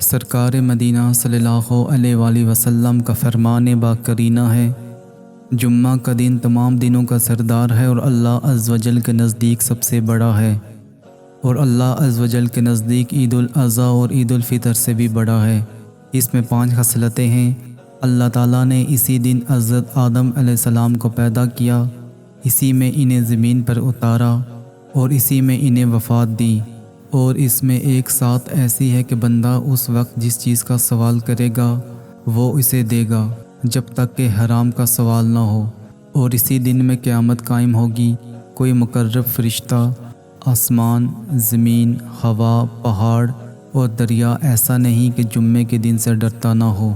سرکار مدینہ صلی اللہ علیہ وآلہ وسلم کا فرمان باقرینہ ہے، جمعہ کا دن تمام دنوں کا سردار ہے اور اللہ عز و جل کے نزدیک سب سے بڑا ہے، اور اللہ عز و جل کے نزدیک عید الاضحیٰ اور عید الفطر سے بھی بڑا ہے۔ اس میں 5 خصلتیں ہیں۔ اللہ تعالیٰ نے اسی دن حضرت آدم علیہ السلام کو پیدا کیا، اسی میں انہیں زمین پر اتارا اور اسی میں انہیں وفات دی، اور اس میں ایک ساتھ ایسی ہے کہ بندہ اس وقت جس چیز کا سوال کرے گا وہ اسے دے گا جب تک کہ حرام کا سوال نہ ہو، اور اسی دن میں قیامت قائم ہوگی۔ کوئی مقرب فرشتہ، آسمان، زمین، ہوا، پہاڑ اور دریا ایسا نہیں کہ جمعے کے دن سے ڈرتا نہ ہو۔